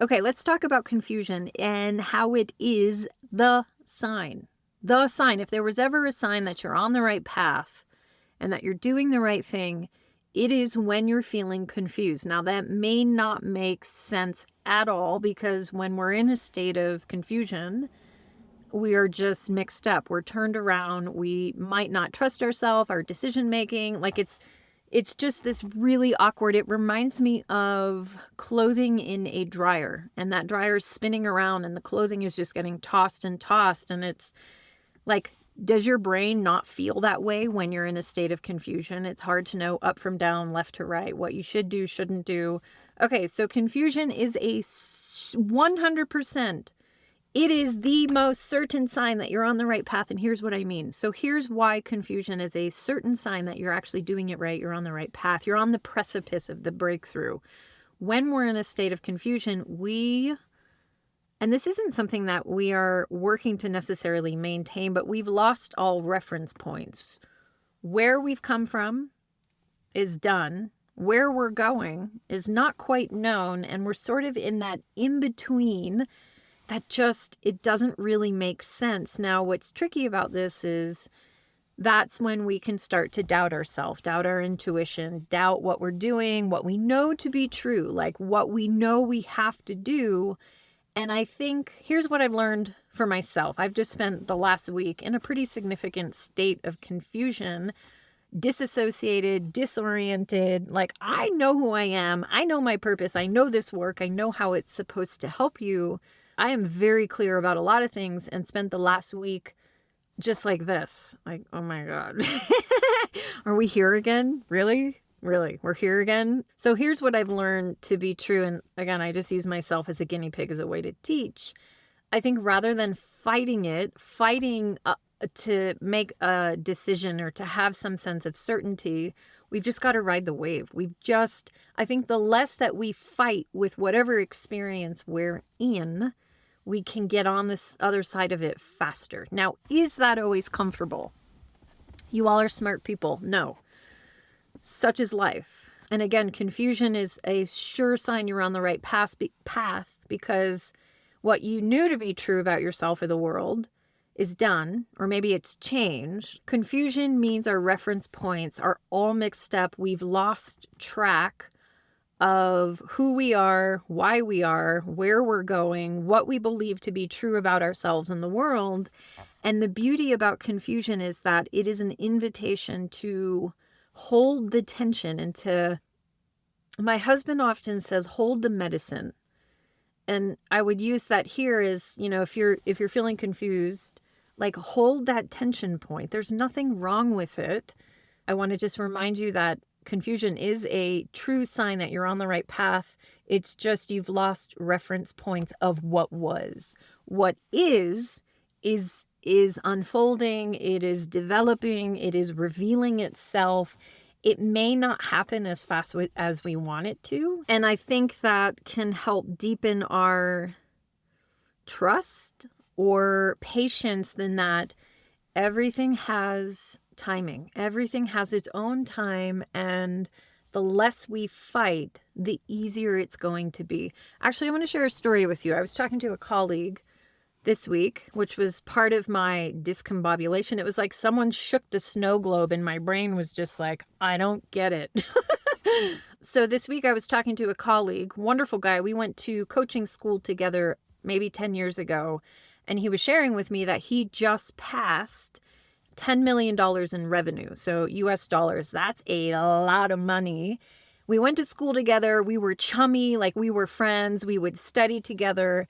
Okay, let's talk about confusion and how it is the sign. The sign. If there was ever a sign that you're on the right path and that you're doing the right thing, it is when you're feeling confused. Now, that may not make sense at all because when we're in a state of confusion, we are just mixed up. We're turned around. We might not trust ourselves, our decision making. Like it's just this really awkward. It reminds me of clothing in a dryer, and that dryer is spinning around and the clothing is just getting tossed and tossed. And it's like, does your brain not feel that way when you're in a state of confusion? It's hard to know up from down, left to right, what you should do, shouldn't do. Okay, so confusion is a 100%. It is the most certain sign that you're on the right path. And here's what I mean. So here's why confusion is a certain sign that you're actually doing it right. You're on the right path. You're on the precipice of the breakthrough. When we're in a state of confusion, and this isn't something that we are working to necessarily maintain, but we've lost all reference points. Where we've come from is done. Where we're going is not quite known. And we're sort of in that in-between that just, it doesn't really make sense. Now, what's tricky about this is that's when we can start to doubt ourselves, doubt our intuition, doubt what we're doing, what we know to be true, like what we know we have to do. And I think here's what I've learned for myself. I've just spent the last week in a pretty significant state of confusion, disassociated, disoriented. Like, I know who I am. I know my purpose. I know this work. I know how it's supposed to help you. I am very clear about a lot of things and spent the last week just like this. Like, oh my God. Are we here again? Really? Really? We're here again? So here's what I've learned to be true. And again, I just use myself as a guinea pig as a way to teach. I think rather than fighting to make a decision or to have some sense of certainty, we've just got to ride the wave. I think the less that we fight with whatever experience we're in, we can get on this other side of it faster. Now, is that always comfortable? You all are smart people. No. Such is life. And again, confusion is a sure sign you're on the right path because what you knew to be true about yourself or the world is done, or maybe it's changed. Confusion means our reference points are all mixed up. We've lost track of who we are, why we are, where we're going, what we believe to be true about ourselves and the world. And the beauty about confusion is that it is an invitation to hold the tension and my husband often says, hold the medicine. And I would use that here as, if you're feeling confused, like hold that tension point. There's nothing wrong with it. I want to just remind you that confusion is a true sign that you're on the right path. It's just you've lost reference points of what was. What is unfolding, it is developing, it is revealing itself. It may not happen as fast as we want it to. And I think that can help deepen our trust or patience in that everything has timing. Everything has its own time, and the less we fight, the easier it's going to be. Actually, I want to share a story with you. I was talking to a colleague this week, which was part of my discombobulation. It was like someone shook the snow globe and my brain was just like, I don't get it. So this week I was talking to a colleague, wonderful guy. We went to coaching school together maybe 10 years ago. And he was sharing with me that he just passed $10 million in revenue. So US dollars, that's a lot of money. We went to school together. We were chummy, like we were friends. We would study together.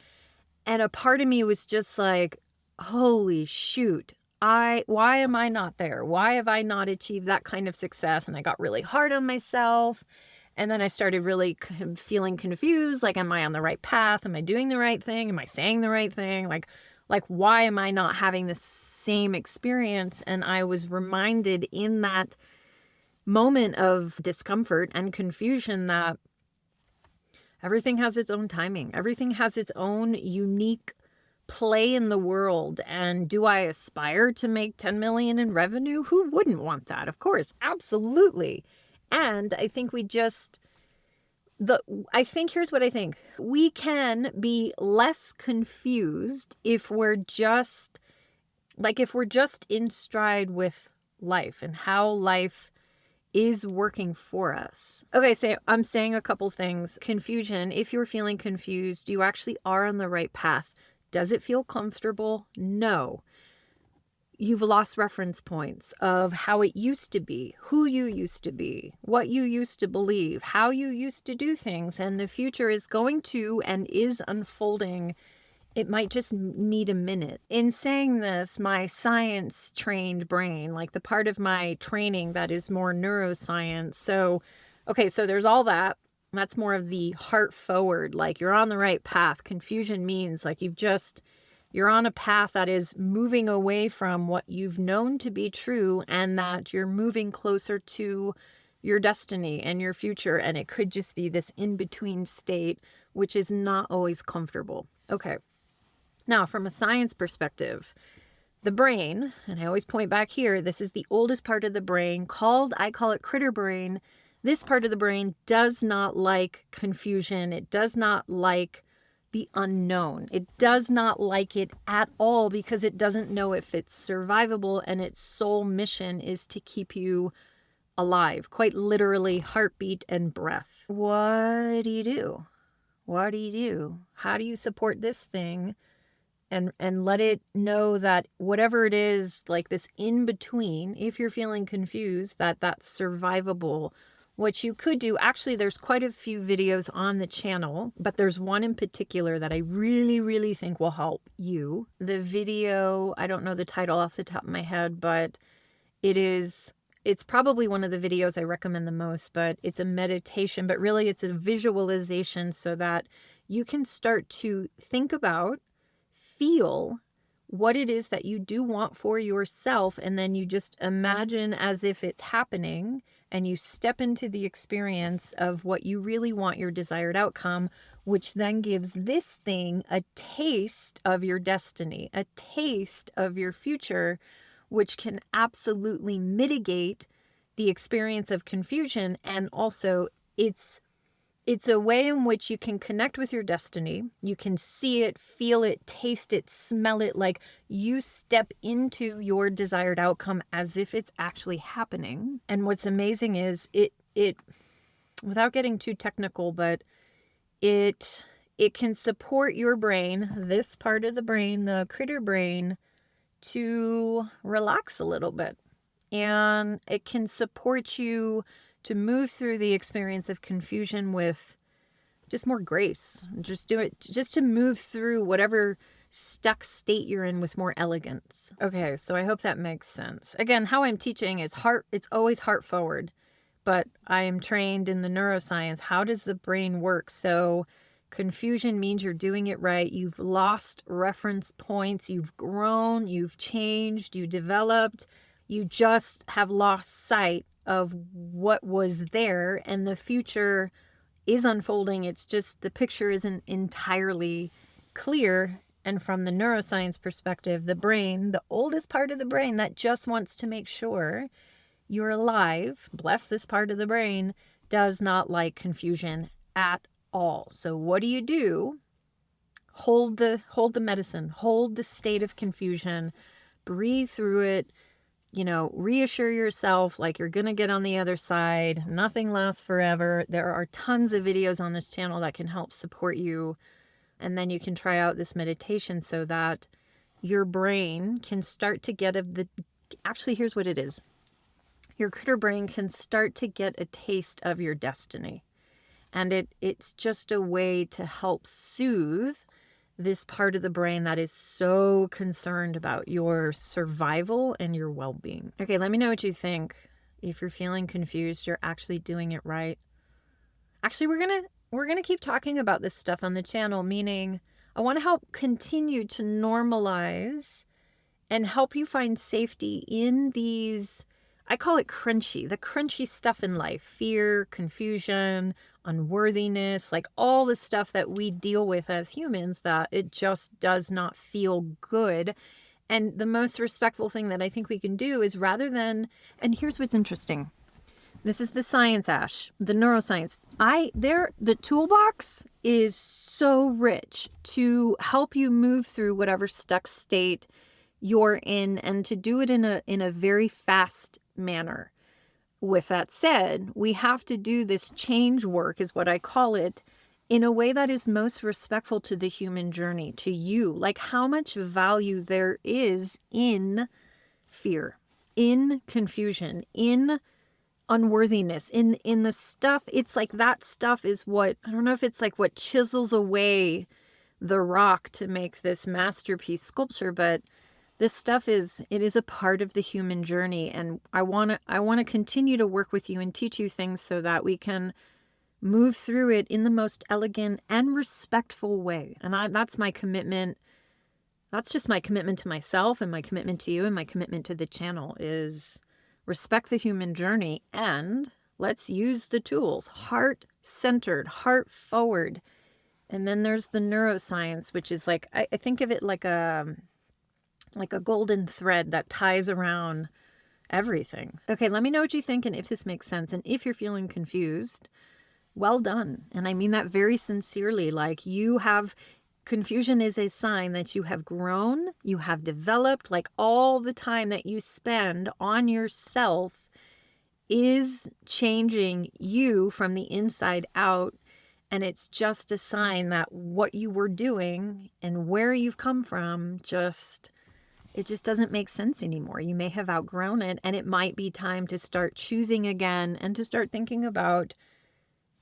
And a part of me was just like, holy shoot, why am I not there? Why have I not achieved that kind of success? And I got really hard on myself. And then I started really feeling confused. Like, am I on the right path? Am I doing the right thing? Am I saying the right thing? Like, why am I not having the same experience? And I was reminded in that moment of discomfort and confusion that everything has its own timing. Everything has its own unique play in the world. And do I aspire to make 10 million in revenue? Who wouldn't want that? Of course, absolutely. And I think I think here's what I think. We can be less confused if we're just in stride with life and how life is working for us. Okay, so I'm saying a couple things. Confusion, if you're feeling confused, you actually are on the right path. Does it feel comfortable? No. You've lost reference points of how it used to be, who you used to be, what you used to believe, how you used to do things, and the future is going to and is unfolding. It might just need a minute. In saying this, my science trained brain, like the part of my training that is more neuroscience. So there's all that. That's more of the heart forward, like you're on the right path. Confusion means like you're on a path that is moving away from what you've known to be true, and that you're moving closer to your destiny and your future. And it could just be this in-between state, which is not always comfortable. Okay. Now, from a science perspective, the brain, and I always point back here, this is the oldest part of the brain I call it critter brain. This part of the brain does not like confusion. It does not like the unknown. It does not like it at all because it doesn't know if it's survivable, and its sole mission is to keep you alive, quite literally heartbeat and breath. What do you do? What do you do? How do you support this thing and let it know that whatever it is, like this in between, if you're feeling confused, that's survivable? What you could do, actually, there's quite a few videos on the channel, but there's one in particular that I really, really think will help you. The video, I don't know the title off the top of my head, but it's probably one of the videos I recommend the most, but it's a meditation, but really it's a visualization so that you can start to think about, feel what it is that you do want for yourself, and then you just imagine as if it's happening, and you step into the experience of what you really want, your desired outcome, which then gives this thing a taste of your destiny, a taste of your future, which can absolutely mitigate the experience of confusion. And also it's a way in which you can connect with your destiny. You can see it, feel it, taste it, smell it, like you step into your desired outcome as if it's actually happening. And what's amazing is it without getting too technical, but it can support your brain, this part of the brain, the critter brain, to relax a little bit. And it can support you to move through the experience of confusion with just more grace. Just do it, just to move through whatever stuck state you're in with more elegance. Okay, so I hope that makes sense. Again, how I'm teaching is it's always heart forward, but I am trained in the neuroscience. How does the brain work? So confusion means you're doing it right. You've lost reference points. You've grown, you've changed, you developed. You just have lost sight of what was there, and the future is unfolding. It's just the picture isn't entirely clear. And from the neuroscience perspective, the brain, the oldest part of the brain that just wants to make sure you're alive, bless this part of the brain, does not like confusion at all. So what do? Hold the medicine, hold the state of confusion, breathe through it. Reassure yourself like you're going to get on the other side. Nothing lasts forever. There are tons of videos on this channel that can help support you. And then you can try out this meditation so that your brain can start to get actually, here's what it is. Your critter brain can start to get a taste of your destiny. And it's just a way to help soothe this part of the brain that is so concerned about your survival and your well-being. Okay, let me know what you think. If you're feeling confused, you're actually doing it right. Actually, we're gonna keep talking about this stuff on the channel, meaning I want to help continue to normalize and help you find safety in these, I call it the crunchy stuff in life: fear, confusion, unworthiness, like all the stuff that we deal with as humans that it just does not feel good. And the most respectful thing that I think we can do is, rather than, and here's what's interesting, This is the science, Ash, the neuroscience. The toolbox is so rich to help you move through whatever stuck state you're in, and to do it in a very fast manner. With that said, we have to do this change work, is what I call it, in a way that is most respectful to the human journey, to you. Like how much value there is in fear, in confusion, in unworthiness, in the stuff. It's like that stuff is what, I don't know if it's like what chisels away the rock to make this masterpiece sculpture, but this stuff is a part of the human journey. And I want to continue to work with you and teach you things so that we can move through it in the most elegant and respectful way. And that's my commitment. That's just my commitment to myself and my commitment to you and my commitment to the channel is respect the human journey, and let's use the tools. Heart-centered, heart-forward. And then there's the neuroscience, which is like, I think of it like a golden thread that ties around everything. Okay, let me know what you think and if this makes sense. And if you're feeling confused, well done. And I mean that very sincerely. Like, confusion is a sign that you have grown, you have developed. Like, all the time that you spend on yourself is changing you from the inside out. And it's just a sign that what you were doing and where you've come from it just doesn't make sense anymore. You may have outgrown it, and it might be time to start choosing again and to start thinking about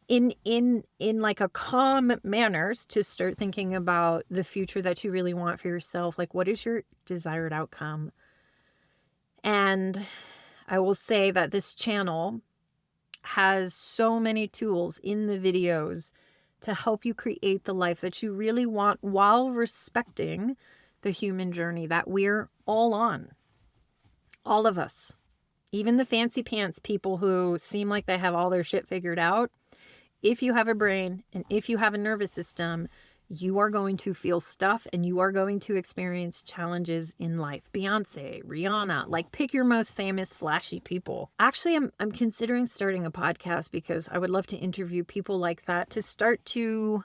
in like a calm manner, to start thinking about the future that you really want for yourself. Like, what is your desired outcome? And I will say that this channel has so many tools in the videos to help you create the life that you really want while respecting the human journey that we're all on. All of us. Even the fancy pants people who seem like they have all their shit figured out. If you have a brain and if you have a nervous system, you are going to feel stuff and you are going to experience challenges in life. Beyonce, Rihanna, like pick your most famous, flashy people. Actually, I'm considering starting a podcast because I would love to interview people like that to start to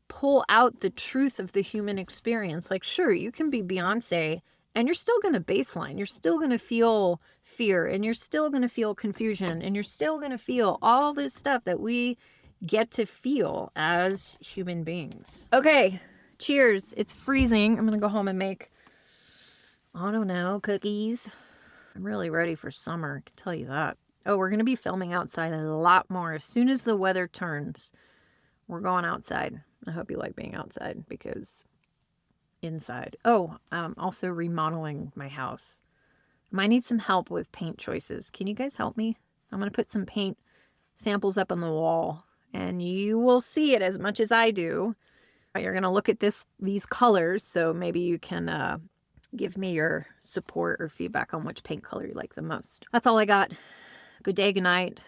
pull out the truth of the human experience. Like, sure, you can be Beyonce and you're still going to baseline. You're still going to feel fear, and you're still going to feel confusion, and you're still going to feel all this stuff that we get to feel as human beings. Okay, cheers. It's freezing. I'm going to go home and make, I don't know, cookies. I'm really ready for summer, I can tell you that. Oh, we're going to be filming outside a lot more. As soon as the weather turns, we're going outside. I hope you like being outside, because inside. Oh, I'm also remodeling my house. I might need some help with paint choices. Can you guys help me? I'm going to put some paint samples up on the wall, and you will see it as much as I do. You're going to look at these colors, so maybe you can give me your support or feedback on which paint color you like the most. That's all I got. Good day, good night.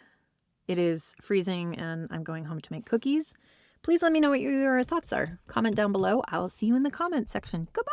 It is freezing, and I'm going home to make cookies. Please let me know what your thoughts are. Comment down below. I'll see you in the comment section. Goodbye.